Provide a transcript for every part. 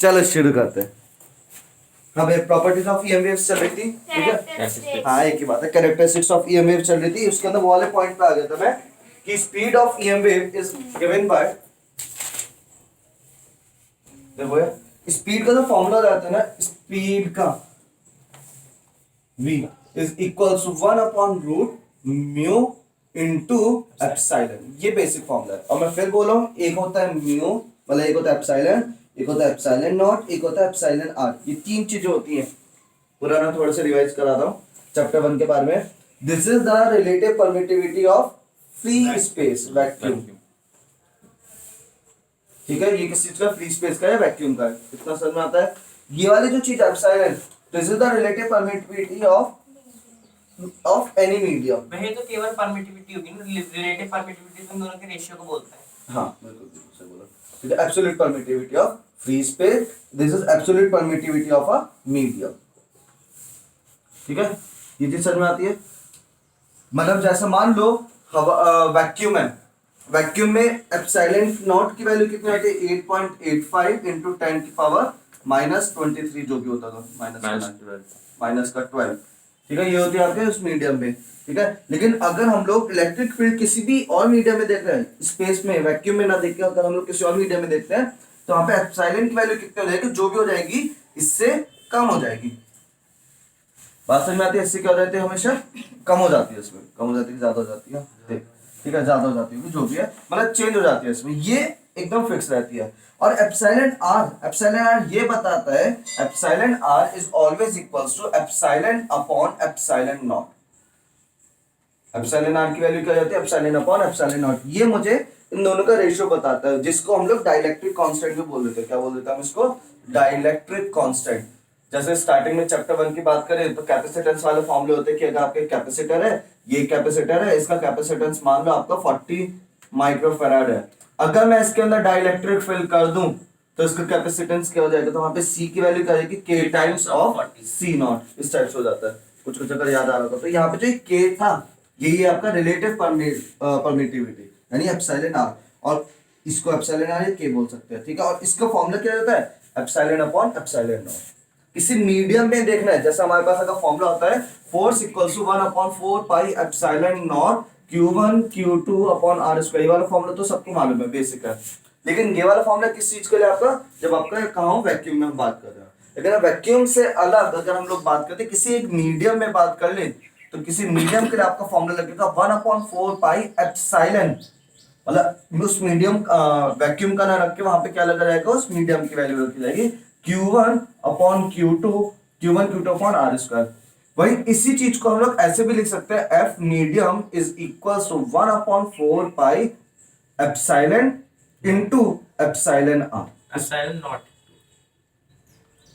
चलो शुरू करते हैं। हमें प्रॉपर्टीज ऑफ ईएम वेव्स चल रही थी, ठीक है। हाँ, एक ही बात है, कैरेक्टरिस्टिक्स ऑफ ईएम वेव चल रही थी। उसके अंदर वो वाले पॉइंट पे आ गया था मैं कि speed of EM wave is given bye, देखो यार, स्पीड का जो फॉर्मूला रहता है ना, स्पीड का v is equals to 1 upon root mu into epsilon. ये बेसिक फॉर्मूला है। और मैं फिर बोल रहा हूँ, एक होता है म्यू, मतलब एक होता है एप्सिलॉन, एक होता है एप्सिलॉन नॉट, एक होता है एप्सिलॉन आर। ये तीन चीजें होती हैं। पुराना थोड़ा सा रिवाइज करा रहा हूँ चैप्टर 1 के बारे में। This is the relative permittivity of free space vacuum, ठीक है। ये किस चीज का, फ्री स्पेस का या वैक्यूम का है, इतना समझ में आता है। ये वाली जो चीज epsilon, this is the relative permittivity of any medium. वही तो केवल परमिटिविटी होगी ना, रिलेटिव परमिटिविटी तो दोनों के रेशियो को बोलता है। हाँ बिल्कुल सही बोला। ठीक है, absolute permittivity of free space, this is absolute permittivity of a medium, ठीक है। ये चीज समझ में आती है। मतलब जैसे मान लो वैक्यूम है, वैक्यूम में एप्सिलॉन नॉट की वैल्यू कितनी होती है, 8.85 इंटू 10 की पावर -23 जो भी होता था, माइनस का 12, ठीक है। ये होती है आपके उस मीडियम में, ठीक है। लेकिन अगर हम लोग इलेक्ट्रिक फील्ड किसी भी और मीडियम में देख रहे हैं, स्पेस में, वैक्यूम में ना देख के अगर हम लोग किसी और मीडियम में देखते हैं, तो वहां पे एप्सिलॉन की वैल्यू कितनी हो जाएगी, जो भी हो जाएगी इससे कम हो जाएगी। बात समझ में आती है। इससे क्या हो जाती है, हमेशा कम हो जाती है, इसमें कम हो जाती है, ज्यादा हो जाती है, ठीक है, ज्यादा हो जाती है, जो भी है, मतलब चेंज हो जाती है इसमें, ये एकदम फिक्स रहती है। और एप्सिलॉन आर ये बताता है, epsilon R is always equals to epsilon upon epsilon naught. Epsilon R की वैल्यू क्या जाती है, एप्सिलॉन अपॉन एप्सिलॉन नॉट। ये मुझे इन दोनों का रेशियो बताता है, जिसको हम लोग डाइलेक्ट्रिक कांस्टेंट भी बोल देते हैं। क्या बोल देते हैं हम इसको, डाइलेक्ट्रिक कांस्टेंट। जैसे स्टार्टिंग में चैप्टर 1 की बात करें तो कैपेसिटेंस वाले फॉर्मूले होते हैं कि अगर आपके कैपेसिटर है, ये कैपेसिटर है, इसका कैपेसिटेंस मान लो आपका 40 माइक्रोफैराड है। अगर मैं इसके अंदर डाइलेक्ट्रिक फिल कर दूं तो इसका कैपेसिटेंस क्या हो जाएगा, तो वहां पे C की वैल्यू क्या आ जाएगी, K times of C not. इस टाइप से हो जाता है। कुछ अगर याद आ रहा था तो यहाँ पे जो K था, यही आपका रिलेटिव परमिटिविटी यानी एप्सिलॉन आर, और इसको एप्सिलॉन आर या K बोल सकते हैं, ठीक है। और इसका फॉर्मूला क्या होता है, एप्सिलॉन अपॉन एप्सिलॉन नॉट। किसी मीडियम में देखना है, जैसा हमारे पास अगर फॉर्मूला होता है, force equals to 1 upon 4 pi epsilon naught Q1 Q2 upon R square. ये वाला फॉर्मूला तो सबको मालूम है, बेसिक है। लेकिन ये वाला फॉर्मूला किस चीज के लिए आपका, जब आपका कहाँ हो, वैक्यूम में हम बात कर रहे हैं। लेकिन वैक्यूम से अलग अगर हम लोग बात करते हैं, किसी एक मीडियम में बात कर ले, तो किसी मीडियम के लिए आपका फॉर्मूला लगेगा 1 अपॉन 4 पाई एप्सिलॉन, मतलब उस मीडियम वैक्यूम का ना रख के वहां पे क्या लगा जाएगा, उस मीडियम की वैल्यू रखी जाएगी Q1 upon Q2 upon R square. वही इसी चीज को हम लोग ऐसे भी लिख सकते हैं, F medium is equal to 1 upon 4 pi epsilon into epsilon R,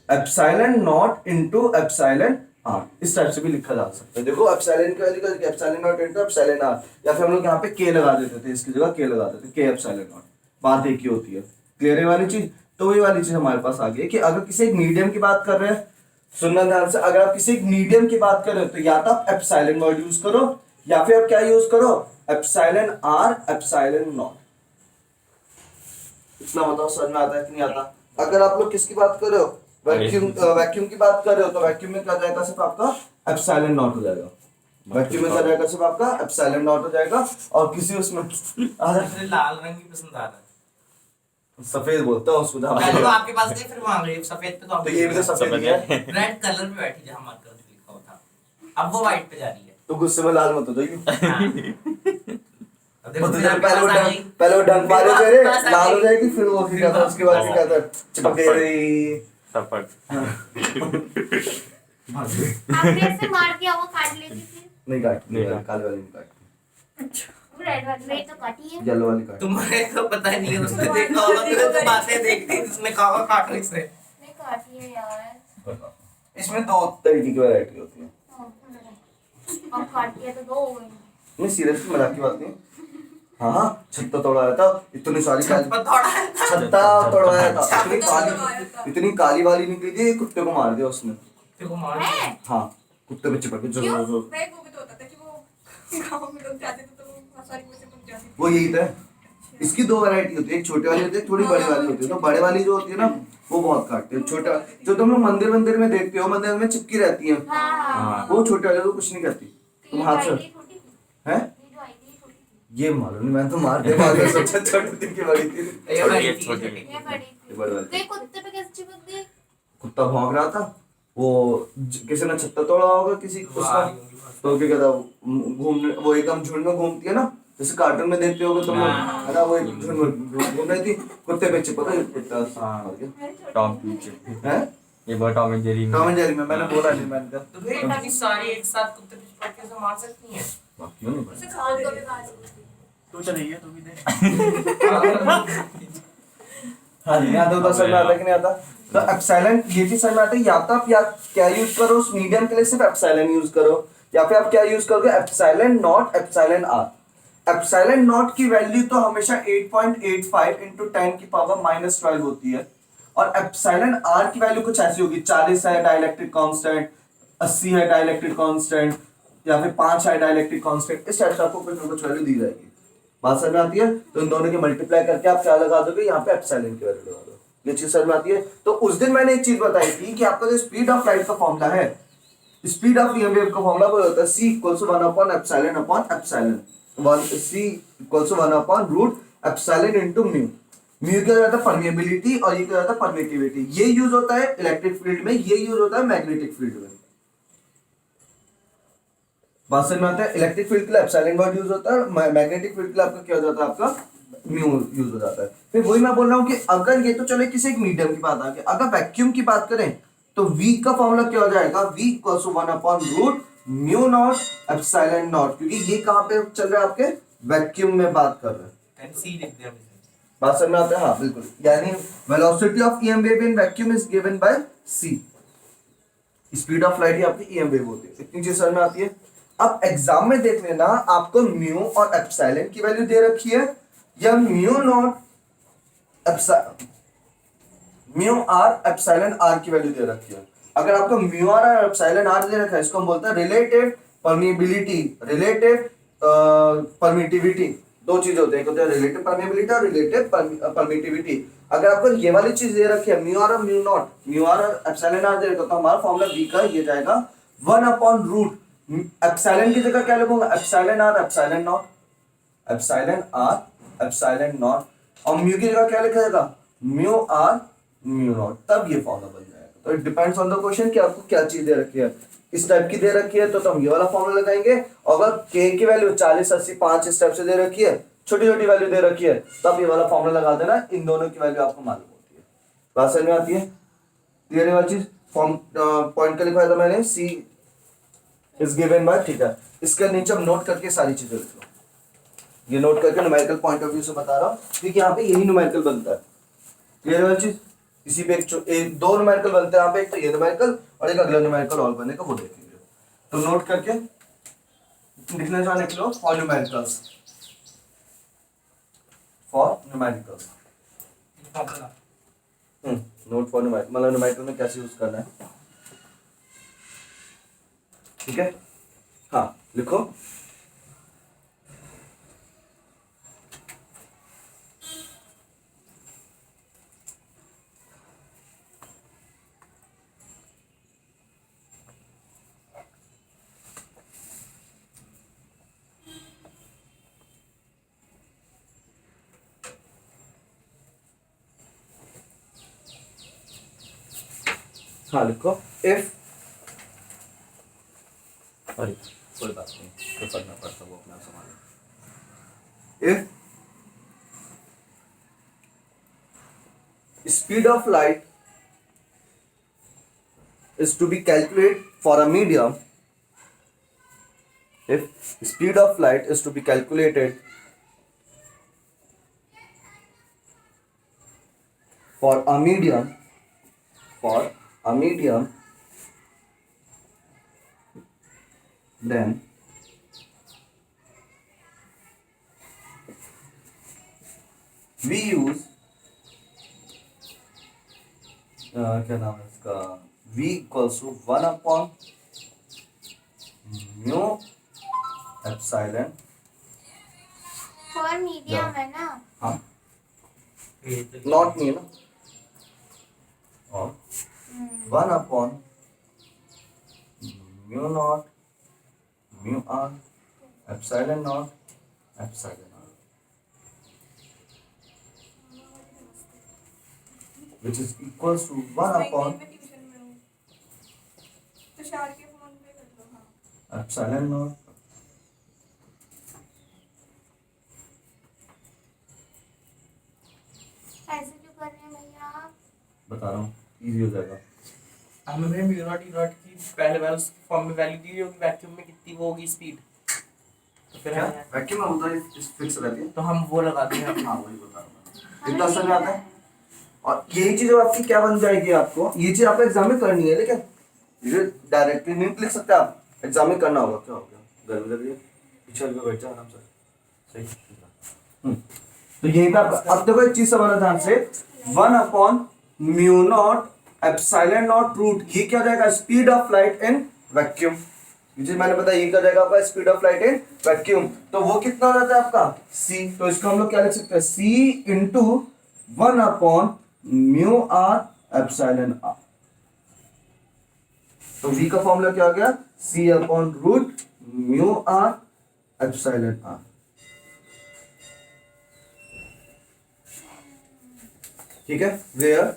epsilon naught into epsilon R। इस टाइप से भी लिखा जा सकता है। देखो एप्सिलॉन की वैल्यू क्या, epsilon naught into epsilon R, या फिर हम लोग यहाँ पे K लगा देते थे, इसकी जगह K लगा देते, K एप्सिलॉन नॉट। बात एक ही होती है, क्लियर है वाली चीज। तो वही वाली चीज हमारे पास आ गई कि अगर किसी एक मीडियम की बात कर रहे हैं, सुनना ध्यान से, अगर आप किसी एक मीडियम की बात कर रहे हो तो या तो आप एप्सिलॉन वर्ड यूज करो, या फिर आप क्या यूज करो, एप्सिलॉन आर एप्सिलॉन नॉट। इतना बताओ समझ में आता है कि नहीं आता। अगर आप लोग किसकी बात कर रहे हो, वैक्यूम की बात कर रहे हो, तो वैक्यूम में क्या जाएगा, सिर्फ आपका एप्सिलॉन नॉट हो जाएगा। वैक्यूम में क्या जाएगा, सिर्फ आपका एप्सिलॉन नॉट हो जाएगा। और किसी उसमें लाल रंग की पसंद आ रहा है, सफेद बोलता हूँ उसको। तो आपके पास नहीं, फिर वहां गए सफेद पे, तो ये भी तो सफेद ही है। रेड कलर पे बैठी जहां मार्कर लिखा हुआ था, अब वो व्हाइट पे जा रही है। तो गुस्से में लाल मत हो जाइए। अब देखो पहले वो डंक मारे तेरे, लाल हो जाएगी, फिर वो क्या था, उसके बाद क्या था, चिपक गई सफर। आपने ऐसे मार दिया, वो काट लेती थी। नहीं काट, नहीं काले वाली नहीं काट। अच्छा, रेड वाली तो काटी है, येलो वाली काट। तुम्हारे तो पता ही नहीं है, उसने देखा होगा, तुमने तो बातें देखती, उसने कहा काट रही से नहीं काटी है यार। इसमें दो तरीके की वैरायटी होती है। अब काट दिया तो दो हो गई। नहीं सीरियसली, मजाक की बात नहीं। हाँ, छत्ता तोड़ाया था, इतनी सारी छत्ता तोड़वाया था, इतनी काली वाली निकली थी, कुत्ते को मार दिया उसने। देखो मार हाँ, कुत्ते पे चिपक गई। वो भी तो होता था कि वो गाँव में लोग जाते थे तो वो बहुत सारी बच्चे पक जाती थी। वो यही था। इसकी दो वैरायटी होती है, एक छोटे वाली होती है, थोड़ी बड़ी वाली होती है। तो बड़े वाली जो होती है ना वो बहुत काटते हैं, छोटा जो तुम लोग मंदिर मंदिर में देखते हो, मंदिर में चिपकी रहती है, हाँ वो छोटे वाले को कुछ नहीं करती। तुम हाथ से छोटी हैं, ये जो आई थी छोटी थी। ये मालूम नहीं, मैं तो मारते मारते सोचा छोटी थी कि बड़ी थी। ये बड़ी थी, छोटी। छोटी। ये बड़ी ये थी। बड़ी वाली। वे कुत्ते पे कैसे चिपक गई? कुत्ता भौंक रहा था, वो किसी ने छत्ता तोड़ा होगा किसी उसका, तो क्या कहता है, घूमने वो एकदम झुंड में घूमती है ना, जैसे कार्टून में देखते होगे तुम लोग, है ना, वो एक झुंड में घूम रही थी, कुत्ते पे चिपका गई, कुत्ता मर गया। टॉम पीछे हैं, ये बहुत Tom and Jerry Tom and Jerry में मैंने बोला नहीं, मैंने कहा तो फिर इतनी सारी एक साथ कुत्ते पे चिपक के उसे मार सकती हैं। क्यों नहीं उसे खान को भी खा सकती थी। तू चलेगी तू भी दे। हाँ जी, यहाँ तो समझ में आता है कि नहीं आता? तो एप्सिलॉन ये चीज समझ में आती है, या तो आप या क्या यूज करो उस मीडियम के लिए, सिर्फ एप्सिलॉन यूज करो, या फिर आप क्या यूज करोगे, epsilon naught epsilon R. Epsilon naught की वैल्यू तो हमेशा 8.85 into 10 की पावर -12 होती है, और एप्सिलॉन आर की वैल्यू कुछ ऐसी होगी, 40 है डाइलेक्ट्रिक कांस्टेंट, 80 है डाइलेक्ट्रिक कांस्टेंट, या फिर 5 है डाइलेक्ट्रिक कांस्टेंट, इस टाइप से आपको कुछ ना कुछ वैल्यू दी जाएगी। बात समझ में आती है? तो इन दोनों की मल्टीप्लाई करके आप क्या लगा दोगे, यहाँ पे एप्सिलॉन की वैल्यू लगा दो। ये चीज समझ में आती है? तो उस दिन मैंने एक चीज बताई थी कि आपका जो स्पीड ऑफ लाइट का फॉर्मूला है, स्पीड ऑफ ईएम वेव का फॉर्मूला वो होता है c equals to 1 upon epsilon upon epsilon 1, c equals to 1 upon root epsilon into mu. Mu क्या होता है, परमेबिलिटी, और ये क्या होता है, परमिटिविटी। ये यूज होता है इलेक्ट्रिक फील्ड में, ये यूज होता है मैग्नेटिक फील्ड में। बात समझ में आता है? इलेक्ट्रिक फील्ड के लिए एप्सिलॉन वर्ड यूज होता है, मैग्नेटिक फील्ड के लिए आपका क्या हो जाता है, आपका म्यू यूज हो जाता है। फिर वही मैं बोल रहा हूँ कि अगर ये तो चले किसी एक मीडियम की बात आ गई, अगर वैक्यूम की बात करें तो V का फॉर्मूला क्या हो जाएगा, V equals to 1 upon root mu naught epsilon naught, क्योंकि ये कहाँ पे चल रहा है, आपके वैक्यूम में बात कर रहे हैं। सी लिख दिया मैंने। बात समझ में आता है? हाँ बिल्कुल, यानी velocity of EM wave in vacuum is given by c। Speed of light ही आपकी ईएम वेव होती है। इतनी चीज समझ में आती है? अब एग्जाम में देख लेना, आपको म्यू और एप्सिलॉन की वैल्यू दे रखी है, या mu naught mu R epsilon R की वैल्यू दे रखी है। अगर आपको म्यू आर और एप्सिलॉन आर दे रखा है, इसको हम बोलते हैं रिलेटिव परमिबिलिटी, रिलेटिव परमिटिविटी। दो चीज होते हैं, एक होता है रिलेटिव परमिबिलिटी और रिलेटिव परमिटिविटी। अगर आपको ये वाली चीज दे रखी है, म्यू आर और म्यू नॉट, म्यू आर और एप्सिलॉन आर दे रखा, तो हमारा फॉर्मूला V का ये जाएगा 1 अपॉन रूट एप्सिलॉन की जगह क्या लिखूंगा, epsilon R epsilon naught, epsilon R epsilon naught, और म्यू की जगह क्या लिखा जाएगा, म्यू आर म्यू नॉट, तब ये फॉर्मूला बन जाएगा। तो it depends on the question कि आपको क्या चीज दे रखी है। इस टाइप की दे रखी है तो हम ये वाला फॉर्मूला लगाएंगे, और अगर k की वैल्यू 40 80 5 इस टाइप से दे रखी है, छोटी छोटी वैल्यू दे रखी है, तब ये वाला फॉर्मूला लगा देना। इन दोनों की वैल्यू आपको मालूम होती है। बात समझ में आती है? क्लियर है वाली चीज? फॉर्म पॉइंट का लिखवाया था मैंने, c इज गिवन बाय, ठीक है। इसके नीचे हम नोट करके सारी चीजें लिख लो, ये नोट करके न्यूमेरिकल पॉइंट ऑफ व्यू से बता रहा हूँ, क्योंकि यहाँ पे यही न्यूमेरिकल बनता है। क्लियर है वाली चीज? इसी पे एक दो न्यूमेरिकल बनते हैं यहाँ पे, एक तो ये न्यूमेरिकल और एक अगला न्यूमेरिकल और बनेगा, वो देखेंगे। तो नोट करके लिखने जाओ, लिख लो for numericals, for numericals. Note for numerical, मतलब न्यूमेरिकल में कैसे यूज करना है, ठीक है? हाँ लिखो, हाँ लिखो, इफ, अरे कोई बात नहीं, तो करना पड़ता, वो अपना संभालो। If speed of light is to be calculated for a medium, if speed of light is to be calculated for a medium, then we use क्या नाम है इसका, v equals to 1 upon mu epsilon for medium है ना। हाँ ये तो not नहीं है ना, और 1 upon mu naught mu R epsilon naught epsilon R, which is equals to 1 upon epsilon naught ऐसे क्यों कर रहे हैं भैया आप? बता रहा हूँ, इजी हो जाएगा। हमने म्यू नॉट की पहले बार उस फॉर्म में वैल्यू दी होगी, वैक्यूम में कितनी वो होगी स्पीड, तो फिर क्या हम वैक्यूम में होता है इस फिक्स रहती है। तो हम वो लगाते हैं। हाँ वही बता रहा हूँ, इतना समझ में आता है। और यही चीज अब आपकी क्या बन जाएगी, आपको ये चीज आपको एग्जाम में करनी है, लेकिन ये डायरेक्टली नहीं लिख सकते आप, एग्जाम में करना होगा। क्या हो गया, गर्मी लग रही है, पीछे पे बैठ जाओ आराम से। सही। तो यही पे अब देखो एक चीज समझना ध्यान से, 1 upon mu naught epsilon naught root, ये क्या हो जाएगा, speed of light in vacuum. ये चीज मैंने बताया, ये क्या हो जाएगा आपका speed of light in vacuum. तो वो कितना हो जाता है आपका c, तो इसको हम लोग क्या लिख सकते हैं, c into 1 upon mu R epsilon R. तो v का फॉर्मूला क्या हो गया, c upon root mu R epsilon R. ठीक है, वेयर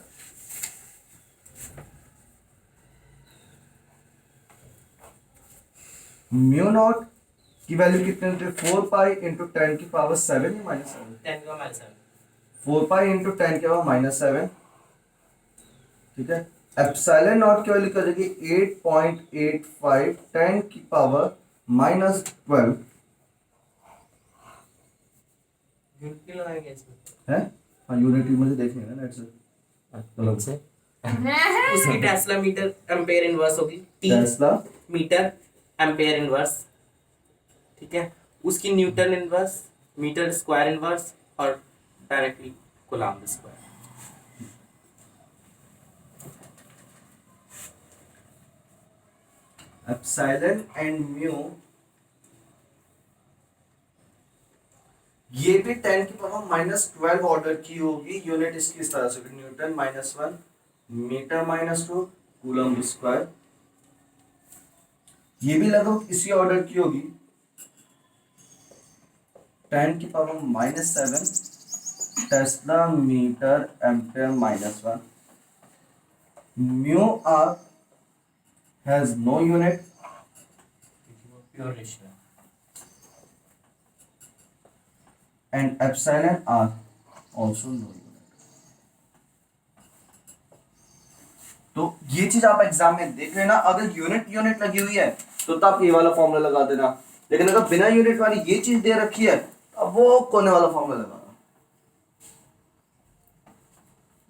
म्यू नॉट की वैल्यू कितनी होती है, 4 पाई इंटू 10 की पावर 7 या माइनस 7, 10 का माइनस 7, 4 पाई इंटू 10 की पावर माइनस 7। ठीक है, एप्सिलॉन नॉट की वैल्यू क्या हो जाएगी, 8.85 10 की पावर माइनस 12 यूनिट की लगाएंगे इसमें है। हाँ यूनिट मुझे देखनी है ना नेट से, मतलब से उसकी टेस्ला मीटर एम्पेयर इनवर्स होगी, 3 टेस्ला मीटर एम्पेयर इनवर्स। ठीक है, उसकी newton inverse, metre square inverse और directly coulomb square. Epsilon and mu, ये भी 10 की पावर माइनस 12 ऑर्डर की होगी। यूनिट इसकी इस तरह से, न्यूटन -1 मीटर -2 कूलम्ब स्क्वायर। ये भी लगभग इसी ऑर्डर की होगी, 10 की power -7 tesla metre ampere -1। Mu R has no unit pure ratio. and epsilon r also no unit। तो ये चीज आप एग्जाम में देख लेना, अगर यूनिट लगी हुई है तो आप ये वाला फॉर्मूला लगा देना, लेकिन अगर बिना यूनिट वाली ये चीज दे रखी है अब वो कोने वाला फॉर्मूला लगाना।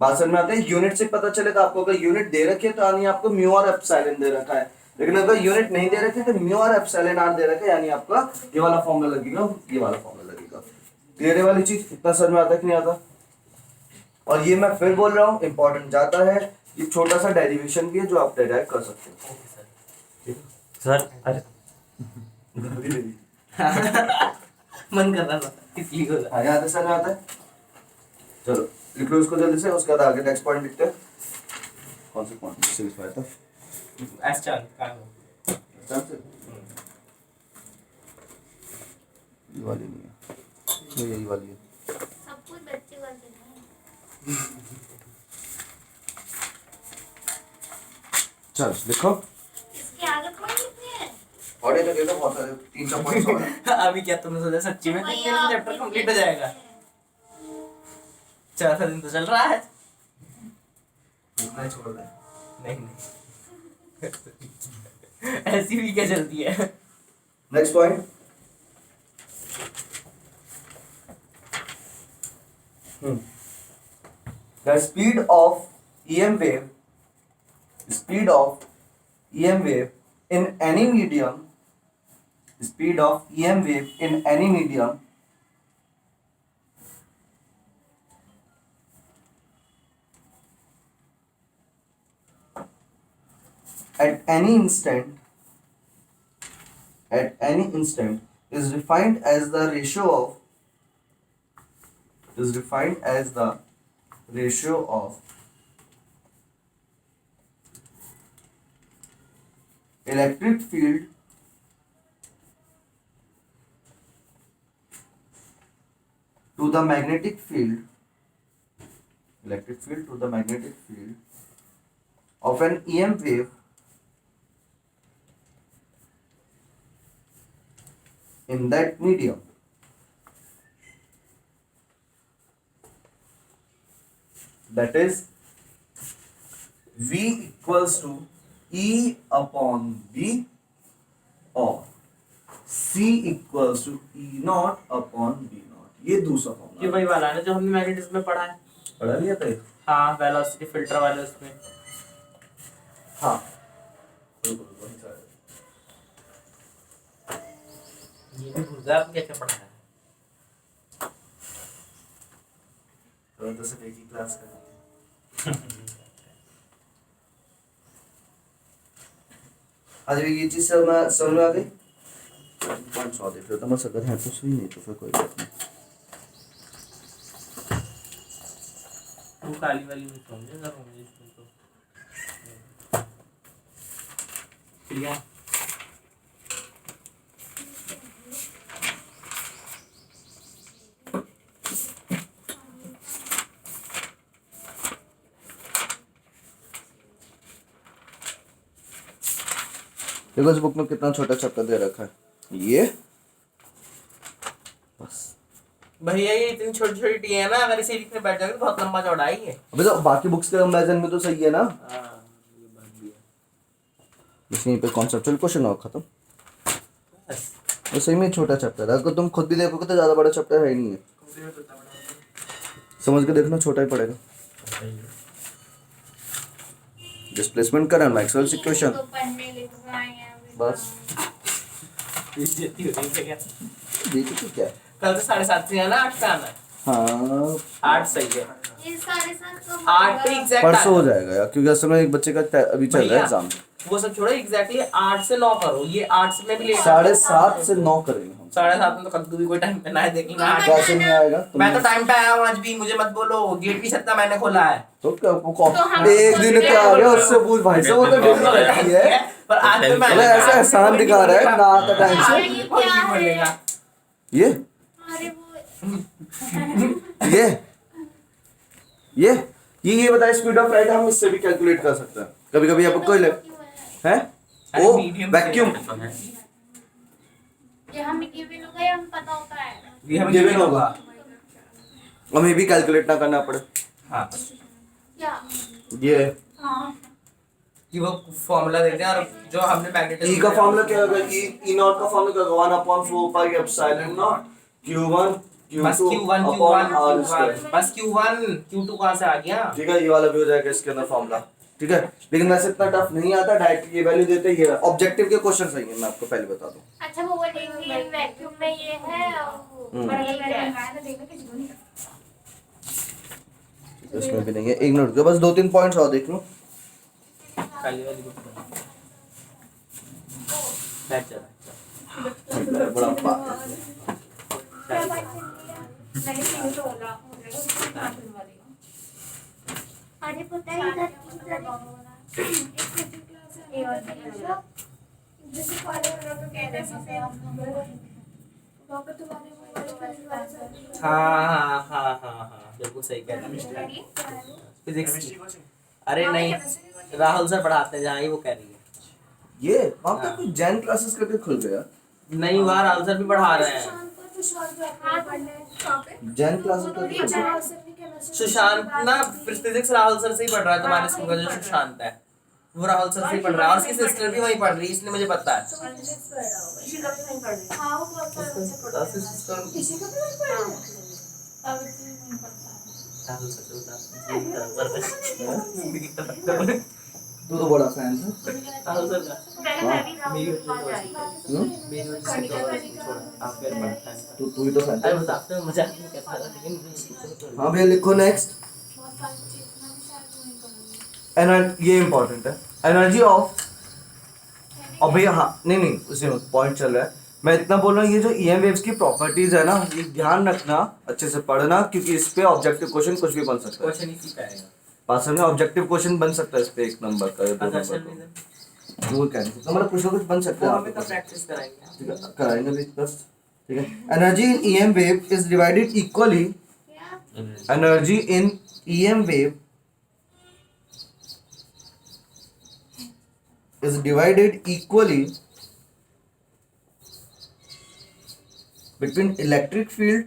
बात समझ में आते हैं, यूनिट से पता चलेगा आपको, अगर यूनिट दे रखी है तो यानी आपको म्यू और एप्सिलॉन दे रखा है, लेकिन अगर यूनिट नहीं दे रखी है तो म्यू और एप्सिलॉन आर दे रखा है, यानी आपका ये वाला फॉर्मूला लगेगा, ये वाला फॉर्मूला लगेगा। क्लियर वाली चीज, इतना समझ में आता है कि नहीं आता। और ये मैं फिर बोल रहा हूँ, इंपॉर्टेंट जाता है, ये छोटा सा डेरिवेशन भी है जो आप डेराइव कर सकते हो। Okay sir. सर अरे मन कर रहा था इसलिए को हाँ यहाँ से समझ में आता है। चलो लिख लो इसको जल्दी से, उसके बाद आगे नेक्स्ट पॉइंट लिखते हैं। कौन सा पॉइंट से लिखवाया था, एस चार का हो। ये वाली नहीं है, ये यही वाली है। सब कुछ बच्चे करते हैं। चल लिखो, इसके आगे कौन लिखते हैं? ऑडियो तो देखो बहुत सारे 3-4 पॉइंट्स और हैं। अभी क्या तुमने सोचा सच्ची में भैया, तेरा चैप्टर कंप्लीट हो जाएगा? चौथा दिन तो चल रहा है। इतना ही छोड़ दे। नहीं ऐसी भी क्या चलती है। Next point, the speed of EM wave in any medium, speed of EM wave in any medium at any instant is defined as the ratio of is defined as the ratio of electric field to the magnetic field, of an EM wave in that medium. That is V equals to E upon B or C equals to E naught upon B naught. ये दूसरा ये formula वही वाला है ना जो हमने magnetism में पढ़ा है। पढ़ा लिया था ये? हाँ, वेलोसिटी फिल्टर वाले उसमें। हाँ ये भी भूल गया, आपने क्या क्या पढ़ा है? तो सिर्फ एक ही क्लास करनी है। आज भी ये चीज समझ में आ गई। पॉइंट 100 देख रहे हो, बस अगर है तो सही, नहीं तो फिर कोई बात नहीं। तू काली वाली में समझे ना, मुझे इसमें तो क्लियर। देखो इस बुक में कितना छोटा चैप्टर दे रखा है, ये बस। भैया ये इतनी छोटी छोटी टी है ना, अगर इसे लिखने बैठ जाओगे तो बहुत लंबा चौड़ा ही है। अबे तो बाकी बुक्स के कंपैरिजन में तो सही है ना। हाँ, ये बात भी है। बस यहीं पे कॉन्सेप्चुअल क्वेश्चन हो खत्म। बस। तो सही में छोटा चैप्टर है, अगर तुम खुद भी देखोगे तो ज्यादा बड़ा चैप्टर है ही नहीं है। समझ के देखना, छोटा ही पड़ेगा। डिस्प्लेसमेंट करंट, मैक्सवेल्स इक्वेशन, तो पढ़ने लिख आए हैं अभी। बस। बेइज्जती हो रही है क्या? देखो तो क्या है। कल से 7:30 से आना, 8 से आना है। हाँ 8 सही है। ये सारे साथ तो 8 पे एग्जैक्ट परसों हो जाएगा यार, क्योंकि असल में एक बच्चे का अभी चल रहा है भैया, एग्जाम। वो सब छोड़ो, एग्जैक्टली 8 से 9 करो। ये 8 में भी लेट 7:30 से 9 करेंगे हम। 7:30 में तो कद्दू भी कोई टाइम पे ना है, देख लेना। कैसे नहीं आएगा? मैं तो टाइम पे आया हूँ आज भी, मुझे मत बोलो। गेट की छत्ता मैंने खोला है। तो क्या तो हम एक दिन क्या आ गया उससे पूछ भाई साहब, वो तो डेली रहती है। पर आज तो मैं अबे ऐसा एहसान दिखा रहा है ना, आता टाइम से। ये क्या है? बोलेगा ये अरे वो ये ये बताए स्पीड ऑफ लाइट हम इससे भी कैलकुलेट कर सकते हैं। कभी कभी आपको कोई है ओ वैक्यूम ये हमें गिवन होगा या हमें पता होता है? ये हमें गिवन होगा, हमें भी कैलकुलेट ना करना पड़े। हाँ, क्या? ये हाँ कि वो फॉर्मूला देते हैं, और जो हमने मैग्नेटिज्म E का फॉर्मूला क्या होगा? E नॉट का फॉर्मूला क्या होगा? 1/4 पाई एप्सिलॉन नॉट Q1 बस Q2 Q1 upon R Q1 square. बस Q1 Q2 कहाँ से आ गया? ठीक है, ये वाला भी हो जाएगा इसके अंदर फॉर्मूला। ठीक है, लेकिन वैसे इतना टफ नहीं आता, डायरेक्ट ये वैल्यू देते ही है। ऑब्जेक्टिव के क्वेश्चन सही है, मैं आपको पहले बता दूं। अच्छा वो बोलेंगे वैक्यूम में ये है और ये है। इसमें भी नहीं है, इग्नोर करो। बस 2-3 पॉइंट्स और देख लो। काली वाली बुक बैठ जा। बड़ा पागल। अरे पता है इधर हाँ, बिल्कुल सही कह रहे हैं। फिजिक्स, अरे नहीं, राहुल सर पढ़ाते हैं जहाँ, ही वो कह रही है। ये वहाँ पे कोई जैन क्लासेस करके खुल गया। नहीं, वहाँ राहुल सर भी पढ़ा रहे हैं। जैन क्लासेस करके खुल गया। सुशांत ना फिजिक्स राहुल सर से ही पढ़ रहा है, तुम्हारे स्कूल का जो सुशांत है वो राहुल सर से ही पढ़ रहा है, और उसकी सिस्टर भी वहीं पढ़ रही है, इसलिए मुझे पता है। राहुल सर तू तो बड़ा फैन है राहुल सर का। मेरी मेरी वजह से छोड़ा, आप मेरे पढ़ता है। तू ही तो फैन अरे है। बताते हो, मजाक नहीं करता था, लेकिन हाँ भैया लिखो नेक्स्ट। ये इंपॉर्टेंट है, एनर्जी ऑफ। और भैया हाँ नहीं उसी में पॉइंट चल रहा है। मैं इतना बोल रहा हूँ, ये जो ईएम वेव्स की प्रॉपर्टीज है ना, ये ध्यान रखना, अच्छे से पढ़ना, क्योंकि इस पे ऑब्जेक्टिव क्वेश्चन कुछ भी बन सकता है। क्वेश्चन इसी का आएगा। पास में ऑब्जेक्टिव क्वेश्चन बन सकता है इस पे, 1 नंबर का या 2 आदर्शन नंबर रीजन का, वो क्या नहीं, तो मतलब कुछ ना कुछ बन सकता वो है हमें तो आपके पास। प्रैक्टिस कराएंगे। ठीक है, कराएंगे भी बस। ठीक है, energy in EM wave is divided equally, energy in EM wave is divided equally between electric field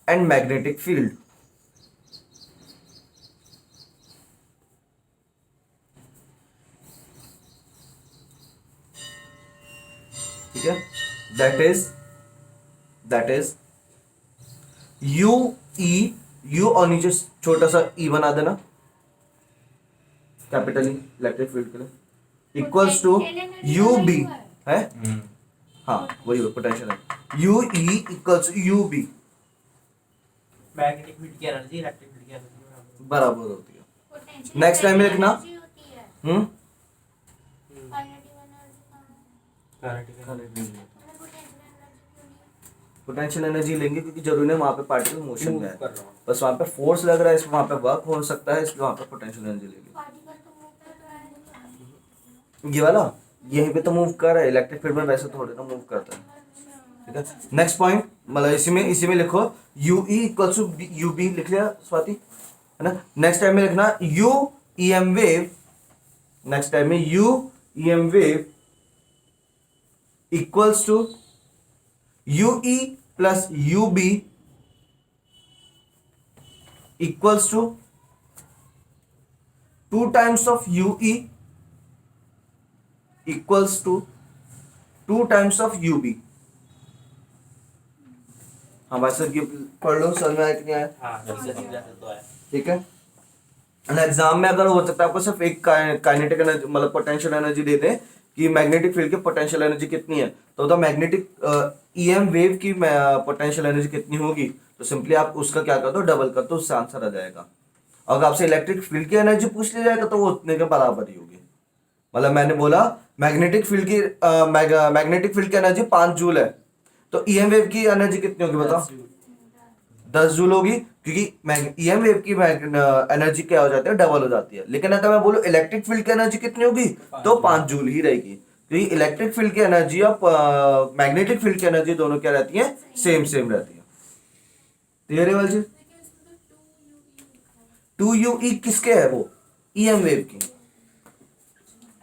and magnetic field. ठीक है, that is U E, U और नीचे छोटा सा E बना देना, कैपिटल ई इलेक्ट्रिक फील्ड के लिए, इक्वल्स टू यू बी है, हाँ वही पोटेंशियल है, U E equals U B, magnetic field की एनर्जी इलेक्ट्रिक फील्ड की एनर्जी बराबर होती है। नेक्स्ट टाइम में लिखना, हम्म पोटेंशियल एनर्जी लेंगे क्योंकि जरूरी है वहाँ पे पार्टिकल मोशन में है, बस वहाँ पे फोर्स लग रहा है, इसमें वहाँ पे वर्क हो सकता है, इसलिए वहाँ पे पोटेंशियल एनर्जी ले ली। ये वाला यहीं पे तो मूव कर रहा है, इलेक्ट्रिक फील्ड में वैसे थोड़े ना मूव करता है। ठीक है, नेक्स्ट पॉइंट, मतलब इसी में लिखो U E equals to U B, लिख लिया स्वाति, है ना। नेक्स्ट टाइम में लिखना U E M wave, next time में U E M wave equals to U E plus U B equals to 2 times of ue equals to 2 times of ub। हाँ भाई sir, ये पढ़ लो, समझ में आया कि नहीं आया? हाँ, जैसे तो है। ठीक है, एग्जाम में अगर हो सकता है आपको सिर्फ एक काइनेटिक एनर्जी मतलब पोटेंशियल एनर्जी दे दें कि मैग्नेटिक फील्ड की पोटेंशियल एनर्जी कितनी है, तो द मैग्नेटिक ईएम वेव की पोटेंशियल एनर्जी कितनी होगी, तो सिंपली आप उसका क्या कर दो, डबल कर दो, उससे आंसर आ जाएगा। अगर आपसे इलेक्ट्रिक फील्ड की एनर्जी पूछ ली जाएगा तो वो उतने के बराबर ही होगी। मतलब मैंने बोला मैग्नेटिक फील्ड की एनर्जी 5 जूल है, तो ईएम वेव की एनर्जी कितनी होगी बताओ? 10 जूल होगी, क्योंकि ईएम वेव की एनर्जी क्या हो जाती है, डबल हो जाती है। लेकिन अगर मैं बोलूं इलेक्ट्रिक फील्ड की एनर्जी कितनी होगी, तो 5 जूल ही रहेगी, क्योंकि इलेक्ट्रिक फील्ड की एनर्जी और मैग्नेटिक फील्ड की एनर्जी दोनों क्या रहती है, सेम रहती है। क्लियर है वाल जी? 2UE किसके है, वो ईएम वेव की,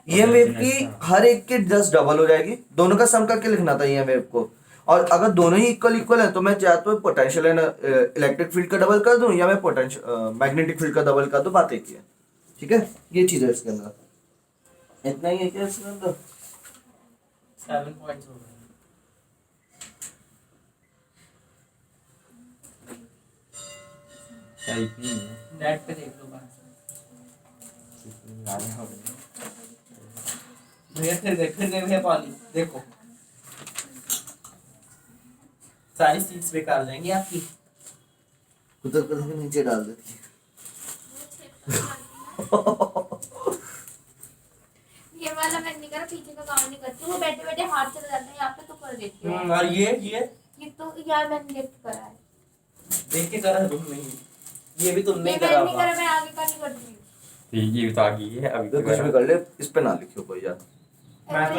ईएम वेव की हर एक के 10 डबल हो जाएगी, दोनों का सम करके लिखना था ईएम वेव को। और अगर दोनों ही इक्वल है तो मैं चाहता हूँ पोटेंशियल इलेक्ट्रिक फील्ड का डबल कर दूं या मैं पोटेंशियल मैग्नेटिक फील्ड का डबल कर दूं, बात एक ही है। ठीक है, ये चीज है इसके अंदर, इतना ही है क्या इसके अंदर? 7 पॉइंट्स हो गए। नेट पे देख लो बात। भैया फिर गए भैया पानी देखो, सारी सीट्स बेकार जाएंगी आपकी। कुतर के नीचे डाल देती है। ये वाला मैं नहीं कर रहा, पीछे का काम नहीं करती, वो बैठे बैठे हाथ चले जाते हैं, यहाँ पे तो कर देती हूँ। और ये तो यार मैंने गिफ्ट करा है, देख के करा तुम नहीं, ये भी तुमने ये ही मैंने करा नहीं होगा। करा, मैं आगे का नहीं करती हूँ। ये तो आ गई है अभी तो तो कुछ भी कर ले, इस पे ना लिखियो कोई यार, मैं तो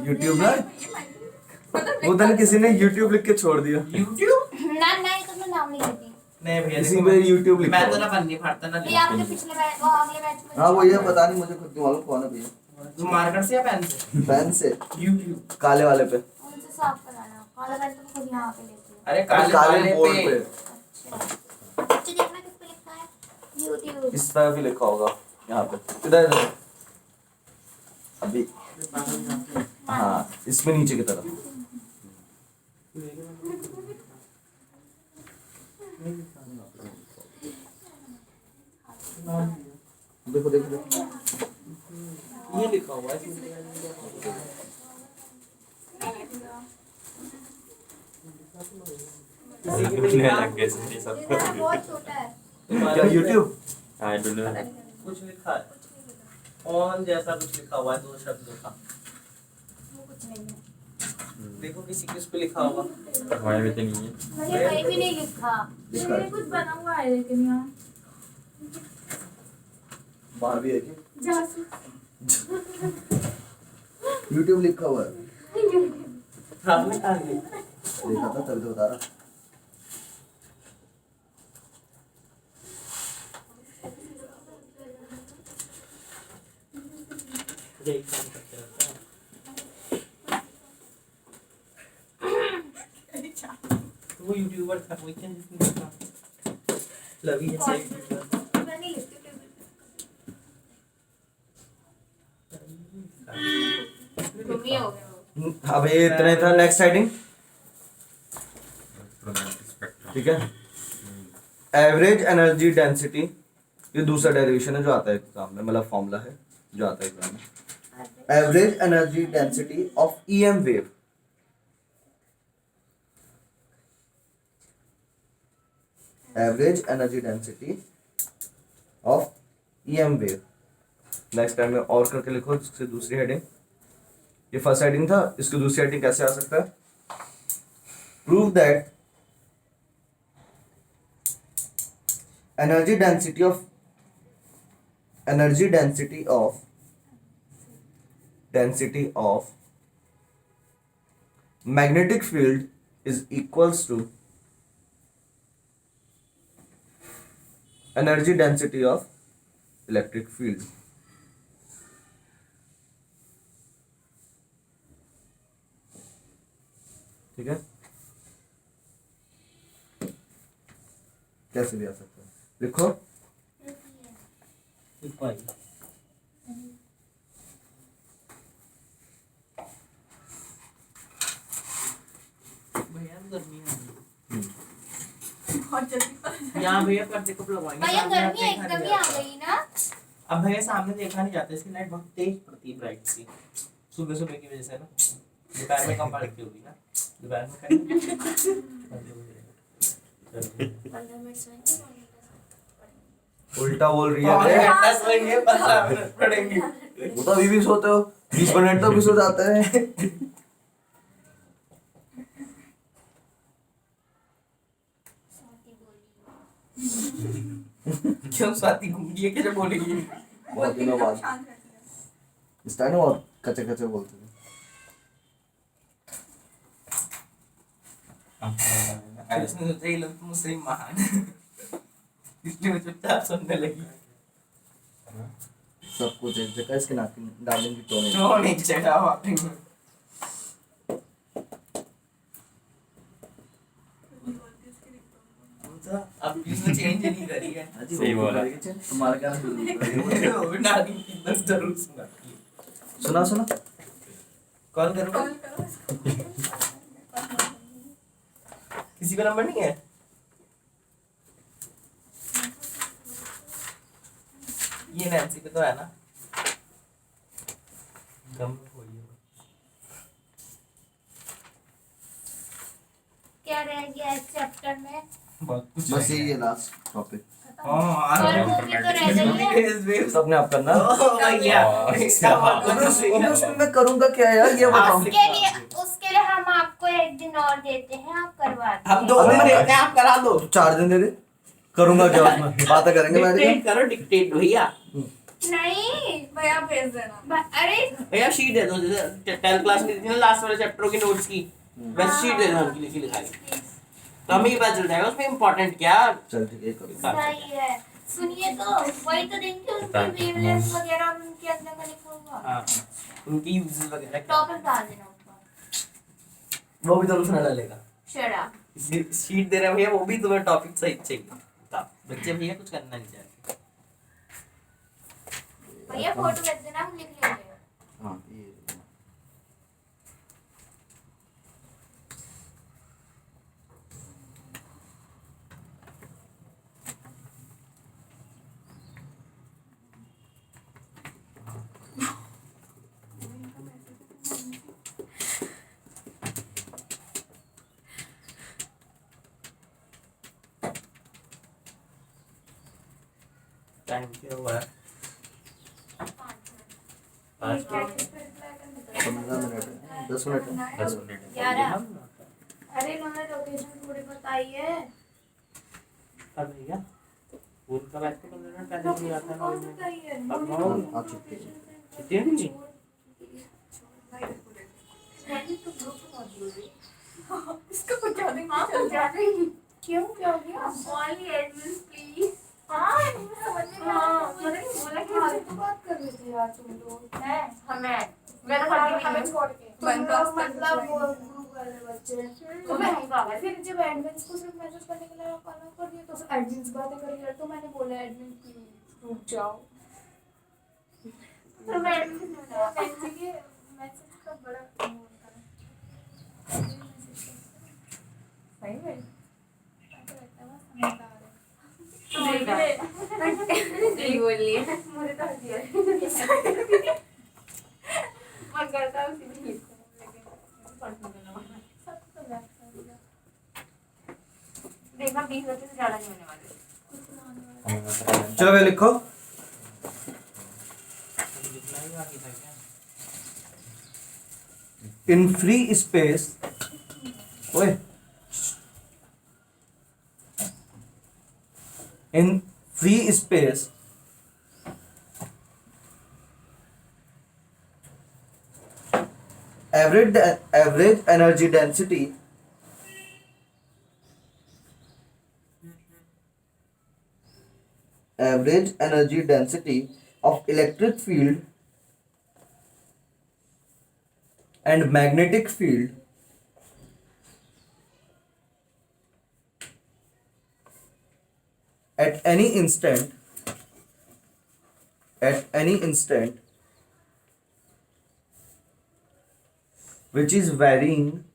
YouTube ना, वो तो किसी ने YouTube लिख के छोड़ दिया, YouTube ना ना, ये तो मैं नाम नहीं लेती। नहीं भैया किसी देखो, पे YouTube लिखा मैं तो होगा। ना पन्नी फाड़ता ना ये आपके पिछले मैच और अगले मैच में। हाँ वो ये पता नहीं, मुझे खुद नहीं मालूम कौन है भैया। तुम मार्कर से या पेन से? पेन से, YouTube काले वाले पे, उनसे साफ कराना, काला पेन तो खुद यहाँ पे लेती हूँ। अरे काले काले बोर्ड पे पे अच्छा देखना किस पे लिखा है, YouTube। इस तरह भी लिखा होगा यहाँ पे, इधर इधर अभी, हाँ इसमें नीचे की तरफ। देखो देखो देखो, ये लिखा हुआ है। लग गए सब। ये बहुत छोटा है। क्या YouTube? I don't know. कुछ लिखा है। ऑन जैसा कुछ लिखा हुआ है 2 शब्दों का, वो कुछ नहीं है। देखो किसी किस पे लिखा होगा। हमारे में तो नहीं है। मैंने कहीं भी नहीं लिखा। लिखा है। मैंने कुछ बना हुआ है लेकिन यहाँ बाहर भी है कि जासूस। यूट्यूब लिखा हुआ है। आपने कहा नहीं? देखा था तभी तो बता रहा। यही काम करते रहते हैं। तो वो यूट्यूबर था, वही क्या जिसने लिखा लवी ऐसा यूट्यूबर। मैं नहीं लिखती टेबल पे। तुम ही हो गए हो। अब ये इतना ही था। Next heading, electromagnetic spectrum. ठीक है। एवरेज एनर्जी डेंसिटी, ये दूसरा डेरिवेशन है जो आता है एग्जाम में, मतलब फॉर्मूला है जो आता है एग्जाम में। Average energy density of EM wave, average energy density of EM wave. Next time में और करके लिखो इससे दूसरी हेडिंग। ये फर्स्ट हेडिंग था, इसकी दूसरी हेडिंग कैसे आ सकता है? Prove that energy density of magnetic field is equals to energy density of electric field. ठीक है, कैसे भी आ सकता है, लिखो। लिखो आई। भैया गर्मी है। बहुत जल्दी यहाँ भैया पर्दे कब लगवाएंगे? भैया सामने आप गर्मी देखा एकदम नहीं ही आ जाता। गई ना। अब भैया सामने देखा नहीं जाता, इसकी लाइट बहुत तेज पड़ती है, ब्राइट सी, सुबह सुबह की वजह से ना। दोपहर में कम पड़ती होगी ना, दोपहर में कहीं। 15 मिनट सोएंगे, उल्टा बोल रही है। और अरे, 10 महीने 15 मिनट पड़ेंगे। वो तो अभी भी सोते हो, 20 मिनट तो भी सो जाते हैं। स्वाति बोली। क्यों स्वाति घूमती है, क्या बोलेगी? बहुत दिनों बाद इस टाइम बहुत कच्चे कच्चे बोलते थे। अब उसने सोचा ये लोग तो मुस्लिम महान, इसलिए वो चुपचाप सुनने लगी। सब कुछ एक जगह, इसके नाक डार्लिंग की टोन है। टोन एक जगह वाकई में। वो तो अब इसने चेंज नहीं करी है। हाजी, सही वो बोला। तुम्हारा क्या वो नागिन की दस जरूर सुनाती है। सुना सुना। कॉल करो। किसी का नंबर नहीं है? ये नैन्सी पे तो है ना? कम हो गई है। क्या रह गया इस चैप्टर में? बहुत कुछ बस रह यही गया। है लास्ट टॉपिक। और मूवी तो रह गई है। सबने आप करना। उसके मैं करूंगा क्या यार, ये बताओ। उसके लिए हम आपको एक दिन और देते हैं, आप करवा दो। हम 2 दिन देते हैं, आप करा दो। 4 दिन दे दे, करूंगा क्या उसमें, बातें करेंगे बैठ के। डिक्टेट करो, डिक्टेट भैया। नहीं भैया भेज देना। अरे भैया शीट दे दो, 10th क्लास में दी थी ना लास्ट वाले चैप्टरों की नोट्स की, वैसे शीट दे दो हमकी लिखी लिखाई, तो हमें ये पता चल जाएगा उसमें इम्पोर्टेंट क्या। चल ठीक है, करूंगा। सही है। सुनिए तो वही तो देंगे उनकी वेवलेंथ वगैरह और उनके अंदर का लिखा हुआ हाँ, उनकी यूजेस वगैरह क्या, टॉपिक डाल देना ऊपर। वो भी तो उसमें डालेगा। Shut up. शीट दे रहे हैं भैया, वो भी तुम्हें टॉपिक सही चाहिए। बताओ, बच्चे भैया कुछ करना नहीं चाहते। भैया फोटो भेज देना, हम लिख लेंगे। हाँ ये टाइम क्या हुआ है? 5 मिनट Last 15 मिनट है, 10 मिनट है। 10 मिनट 11 अरे इन्होंने लोकेशन थोड़ी बताई है अब भैया फूल का बैठ के 15 मिनट पहले नहीं आता कौन बताई है आ चुकी है। कितनी नहीं इसका कुछ ज्यादा ही चल जाता है क्यों क्या हो गया ओनली एडमिन प्लीज हां समझ में मतलब बोला कि हाल तो बात कर रहे थे यार तुम लोग है हमें मेरा हमें छोड़ के तुम लोग मतलब वो ग्रुप वाले बच्चे तो मैं बाबा फिर जब एडमिन्स को सिर्फ मैसेज करने के लिए कॉल कर दिया तो फिर एडमिन्स बातें कर रही है तो मैंने बोला एडमिन प्लीज रुक जाओ तो मैं एडमिन के मैसेज का बड़ा वो होता है सही है नहीं बोलिए मुझे तो हंसी आ रही है मन करता है उसी में लिखो लेकिन पढ़ने देना सब तो बैठ कर देखना 20 बच्चे से ज्यादा नहीं होने वाले चलो भाई लिखो। लिखना ही बाकी था क्या In free space, ओए, in free space, average energy density of electric field and magnetic field at any instant which is varying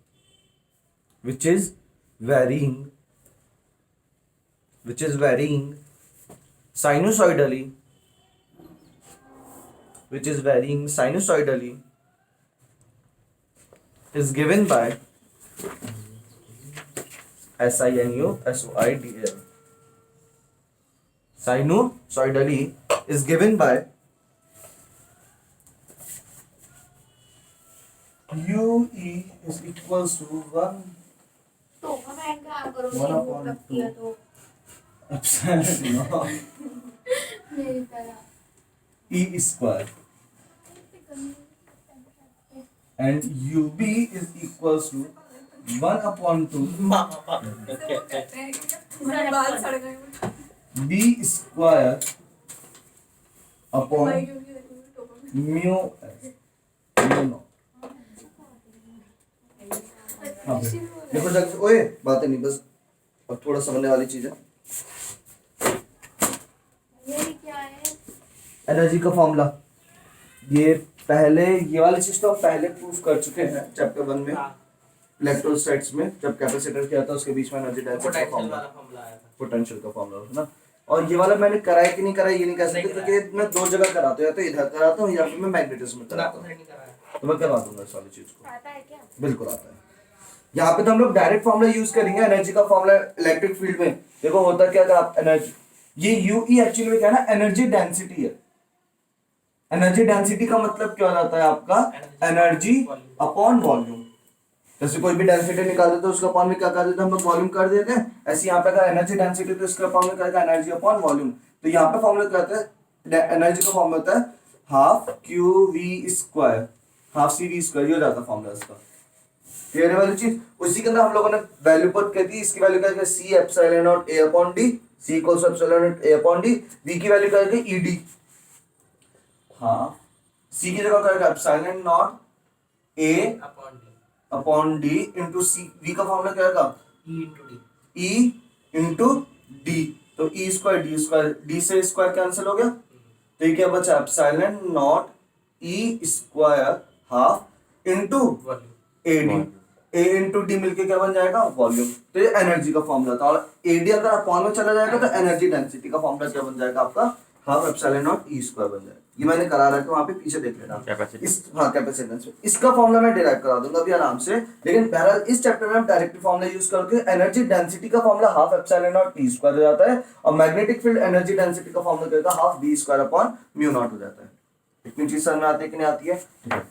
sinusoidally is given by sinusoidal. Sinusoidally is given by UE is equals to 1 तो comment का करो One वो upon लगती है two. तो epsilon naught मेरी तरह E square and UB is equals to 1 upon 2 बाल सड़ गए B square upon mu s mu naught. हाँ, देखो जल्दी से, ओए बातें नहीं, बस अब थोड़ा समझने वाली चीज है। ये क्या है एनर्जी का फॉर्मूला ये पहले, ये वाली चीज तो हम पहले प्रूफ कर चुके हैं चैप्टर 1 में इलेक्ट्रोस्टैट्स में, जब कैपेसिटर किया था उसके बीच में एनर्जी डेंसिटी का पोटेंशियल फॉर्मूला, वाला फॉर्मूला आया था पोटेंशियल का फॉर्मूला है ना। और ये वाला मैंने कराया कि नहीं कराया ये नहीं कह सकते, क्योंकि मैं दो जगह कराता हूँ, या तो इधर कराता हूँ या फिर मैं मैग्नेटिज्म में कराता हूँ, नहीं कराया तो मैं करवा दूंगा इस वाली चीज को। आता है क्या बिल्कुल आता है। यहाँ पे तो हम लोग डायरेक्ट फॉर्मूला यूज करेंगे एनर्जी का फॉर्मूला इलेक्ट्रिक फील्ड में। देखो होता क्या, अगर आप एनर्जी, ये यूई एक्चुअली में क्या है ना, एनर्जी डेंसिटी है। एनर्जी डेंसिटी का मतलब क्या हो जाता है आपका, एनर्जी अपॉन वॉल्यूम। जैसे कोई भी डेंसिटी निकाल देते तो उसका अपॉन में क्या कर देते हैं हम लोग, वॉल्यूम कर देते हैं। ऐसे यहाँ पे अगर एनर्जी डेंसिटी तो इसका अपॉन में क्या होगा, एनर्जी अपॉन वॉल्यूम। तो यहाँ पे फॉर्मूला क्या होता है, एनर्जी का फॉर्मूला होता है half Q V square, half C V square, ये हो जाता है फॉर्मूला इसका। क्लियर है वाली चीज। उसी के अंदर हम लोगों ने वैल्यू पुट कर दी, इसकी वैल्यू क्या है, C epsilon naught A upon D, C equals to epsilon naught A upon D, V की वैल्यू क्या है ईडी, हाँ सी की जगह क्या है epsilon naught A upon D into C, V का फॉर्मूला क्या है ई इंटू डी, तो E square D square, D से स्क्वायर कैंसिल हो गया, तो ये क्या बचा epsilon naught E square half into A D, A into D मिलके क्या बन जाएगा, वॉल्यूम। तो ये एनर्जी का फॉर्मूला था। और एडी अगर अपॉन में चला जाएगा तो एनर्जी डेंसिटी का फॉर्मूला क्या बन जाएगा आपका, half epsilon naught E square बन जाएगा। ये मैंने करा रखा है, वहां पे पीछे देख लेना। इस हाँ कैपेसिटेंस में इसका फॉर्मूला मैं डिराइव करा दूंगा अभी आराम से, लेकिन बहरहाल इस चैप्टर में हम डायरेक्टली फॉर्मूला यूज करके एनर्जी डेंसिटी का formula half epsilon naught E square हो जाता है, और मैग्नेटिक फील्ड एनर्जी डेंसिटी का फॉर्मूला क्या होता है, half V square upon mu naught हो जाता है। इतनी चीज समझ में आती है कि नहीं आती है?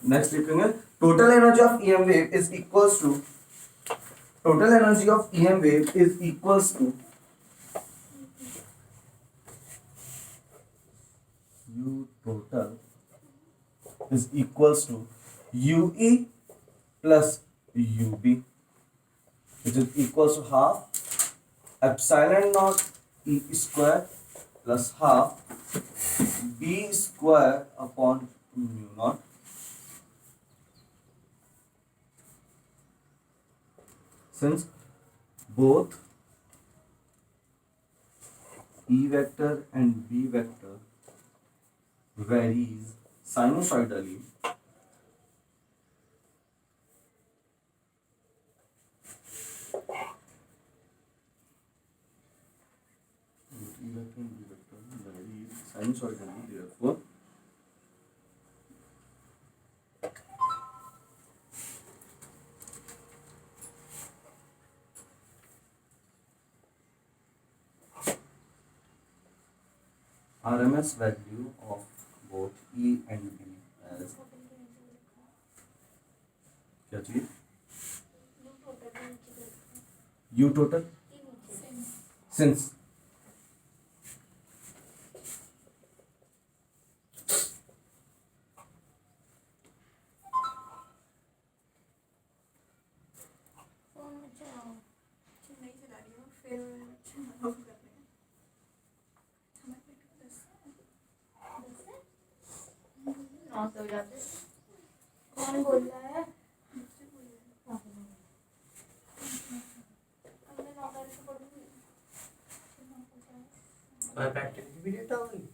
नेक्स्ट लिखेंगे total energy of EM wave is equals to total energy of EM wave is equals to U total is equals to UE plus UB, which is equals to half epsilon naught E square plus half B square upon mu naught. Since both E vector and B vector varies sinusoidally, E vector and B vector varies sinusoidally, therefore RMS value of both E and B as क्या चाहिए? U total since कौन बोल रहा है? और battery की भी data हो गई,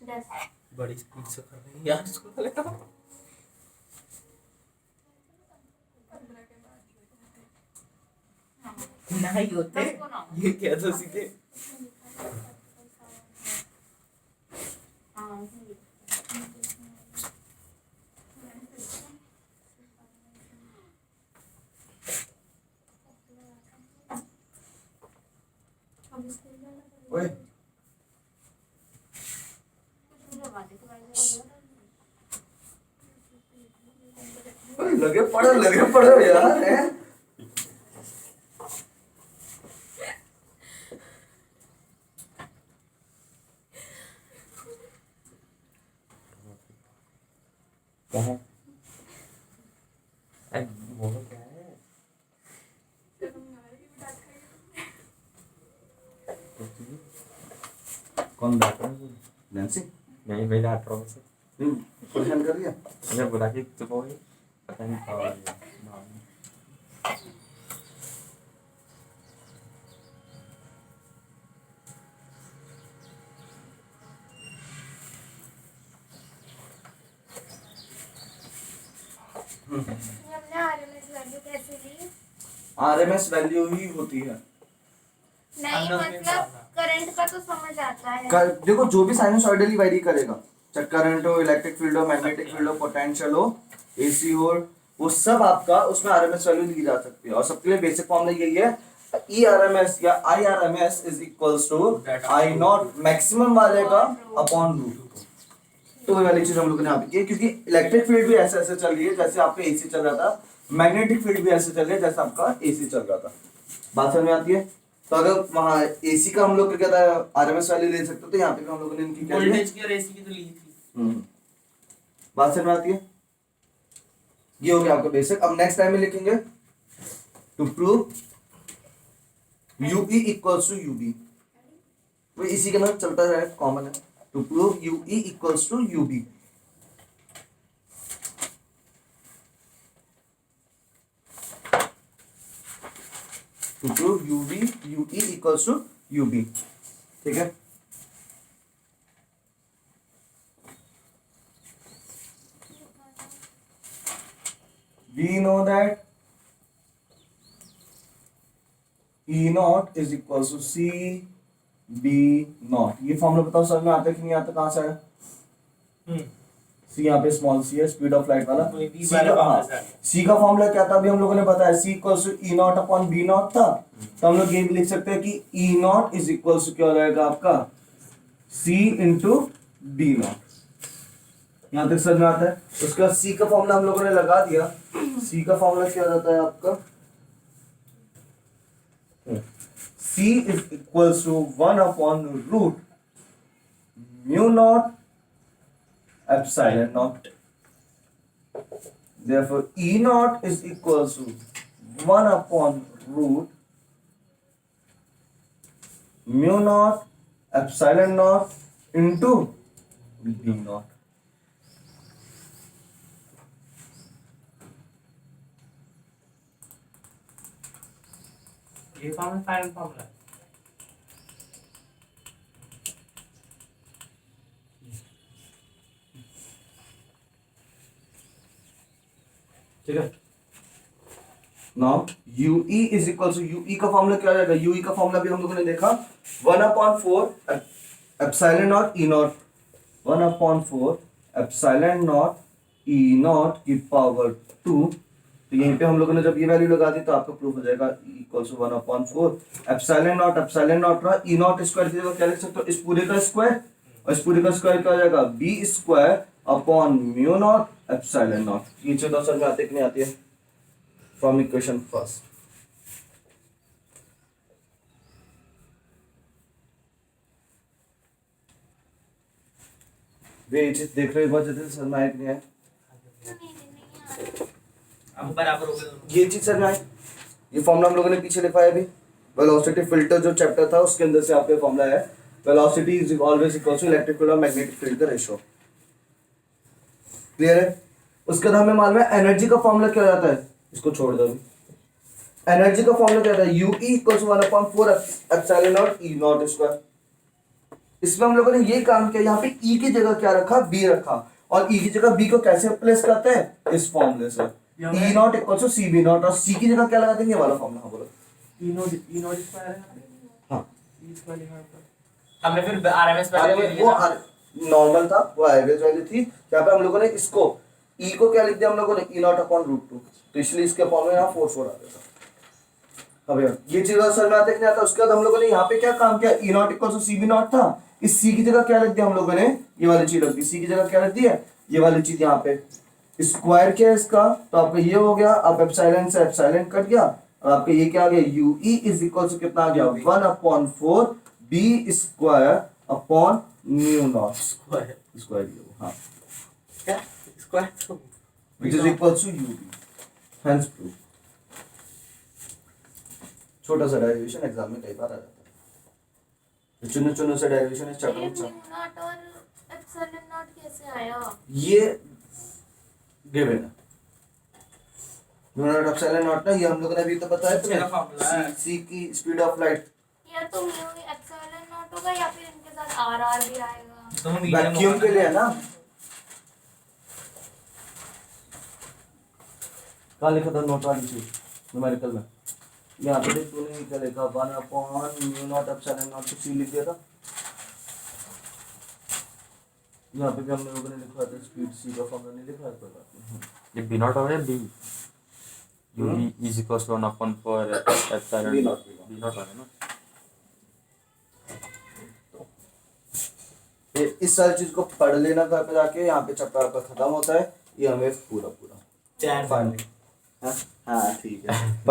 10 बड़ी स्पीड से कर रही है यार इसको तो लेकर नहीं होते ये क्या तो सीधे ओए लगे पड़ो यार हैं? क्या है? वो क्या है? कौन बैठ रहा है? नैन्सी? नहीं मैं डांट रहा हूँ उसे। नहीं परेशान कर दिया? मैंने बोला कि चुप हो गई, पता नहीं कहाँ आ गया। हमने आरएमएस वैल्यू कैसे ली? आरएमएस वैल्यू ही होती है। नहीं मतलब करंट का तो समझ आता है। देखो जो भी साइनसॉइडली वेरी करेगा, चाहे करंट हो, इलेक्ट्रिक फील्ड हो, मैग्नेटिक फील्ड हो, पोटेंशियल हो, एसी हो, वो सब आपका उसमें आरएमएस वैल्यू ली जा सकती है। और सबके लिए बेसिक फॉर्मूला यही है, ई आरएमएस या I RMS is equals to I naught maximum वाले का अपॉन रूट। तो वही वाली चीज हम लोगों ने यहाँ पे की, क्योंकि इलेक्ट्रिक फील्ड भी ऐसे ऐसे चल रही है जैसे आपका एसी चल रहा था, मैग्नेटिक फील्ड भी ऐसे चल रही है जैसे आपका एसी चल रहा था। बात समझ में आती है? तो अगर वहाँ एसी का हम लोग क्या था आरएमएस वैल्यू ले सकते, तो यहाँ पे भी हम लोगों ने इनकी क्या वोल्टेज की और एसी की तो ली थी। बात समझ में आती है? ये हो गया आपका बेसिक। अब नेक्स्ट टाइम में लिखेंगे to prove UE equals to UB, वो इसी के अंदर चलता है, कॉमन है। To prove UE equals to UB, to prove UE equals to UB, ठीक है। We know that E naught is equals to C B naught। ये फॉर्मूला बताओ समझ में आता है कि नहीं आता? कहाँ से है? C यहाँ पे स्मॉल c है, स्पीड ऑफ लाइट वाला। C का फॉर्मूला क्या था अभी हम लोगों ने बताया? C equals to E naught upon B naught था। तो हम लोग ये भी लिख सकते हैं कि E naught is equals to क्या हो जाएगा आपका C इंटू B naught। यहाँ तक समझ में आता है। उसके बाद सी का फॉर्मूला हम लोगों ने लगा दिया। सी का फॉर्मूला क्या जाता है आपका, सी इज इक्वल्स टू 1/रूट mu naught epsilon naught. Therefore, E naught is equals to 1/रूट mu naught epsilon naught into B naught. ये फॉर्मूला फाइनल फॉर्मूला है। ठीक है। Now UE is equal to, UE का फॉर्मूला क्या आ जाएगा, UE का फॉर्मूला भी हम लोगों ने देखा 1/4 epsilon not E not, 1/4 epsilon not E not की पावर 2। तो यहीं पे हम लोगों ने जब ये वैल्यू लगा दी तो आपका प्रूफ हो जाएगा E equals to 1/4 epsilon naught रहा, E नॉट स्क्वायर की जगह क्या लिख सकते हो, इस पूरे का स्क्वायर, और इस पूरे का स्क्वायर क्या हो जाएगा, B square upon mu naught epsilon not. ये चीज असल में आते कि नहीं आती है फ्रॉम इक्वेशन फर्स्ट। वे ये चीज देख रहे हो, बहुत जल्दी समझ में आया कि नहीं आया? अब बराबर हो गए। ये चीज समझ में आई। ये फॉर्मूला हम लोगों ने पीछे लिखा है अभी, वेलोसिटी फिल्टर जो चैप्टर था उसके अंदर से आपका फॉर्मूला है, velocity is always equal to electric field और मैग्नेटिक फील्ड का रेशियो। क्लियर है? उसके बाद हमें मालूम है एनर्जी का फॉर्मूला क्या हो जाता है, इसको छोड़ दो। एनर्जी का फॉर्मूला क्या होता है, UE equals 1/4 epsilon not E naught square. इसमें हम लोगों ने ये काम किया, यहाँ पे E की जगह क्या रखा, B रखा, और E की जगह B को कैसे प्लेस करते हैं, इस फॉर्मूले से E naught equals to CB naught, और C की जगह क्या लगा देंगे, ये वाला फॉर्मूला। हाँ बोलो। ई नॉट स्क्वायर है। हाँ ई स्क्वायर लिखा था हमने, फिर आरएमएस वैल्यू वो नॉर्मल था, वो एवरेज वैल्यू थी। यहाँ पे हम लोगों ने इसको E को क्या लिख दिया हम लोगों ने, E नॉट अपॉन रूट 2, तो इसलिए इसके फॉर्मूले यहाँ 4 आ गया था। अब ये चीज असल में आते कि नहीं आता। उसके बाद हम लोगों ने यहाँ पे क्या काम किया, E naught equal to CB naught था, इस C की जगह क्या लिख दिया हम लोगों ने, ये वाली चीज रख दी। C की जगह क्या रख दी है, ये वाली चीज। यहाँ पे स्क्वायर क्या है इसका, तो आपका ये हो गया, अब एप्सिलॉन से एप्सिलॉन कट गया, और आपका ये क्या आ गया, UE इज इक्वल टू कितना आ गया, 1/4 B square upon mu not square square. हाँ, क्या स्क्वायर तो which is equal to UB, hence proof। छोटा सा डेरिवेशन एग्जाम में कई बार आ जाता है, चुनो चुनो से डेरिवेशन इस चैप्टर में। नॉट और एप्सिलॉन नॉट कैसे आया? ये गिवन है, म्यू नॉट एप्सिलॉन नॉट ना, ये हम लोगों ने अभी तो बताया मेरा फॉर्मूला है। सी की स्पीड ऑफ लाइट, या तो म्यू एप्सिलॉन नॉट होगा या फिर इनके साथ आरआर भी आएगा। दोनों मीडियम वैक्यूम के लिए है ना। कहाँ लिखा था नोट वाली चीज न्यूमेरिकल में, यहाँ पे देख तूने क्या लिखा, 1/म्यू नॉट एप्सिलॉन नॉट, सी लिख दिया था। यहाँ पे भी हम लोगों ने लिखा था स्पीड, सी का फॉर्मूला नहीं लिखा है, कोई बात नहीं। ये B नॉट हो या B UE is equal to 1/4 epsilon B naught B naught है ना। इस सारी चीज को पढ़ लेना घर पे जाके, यहाँ पे चैप्टर आपका खत्म होता है। ये हमें पूरा चार फाइनल। हाँ ठीक है।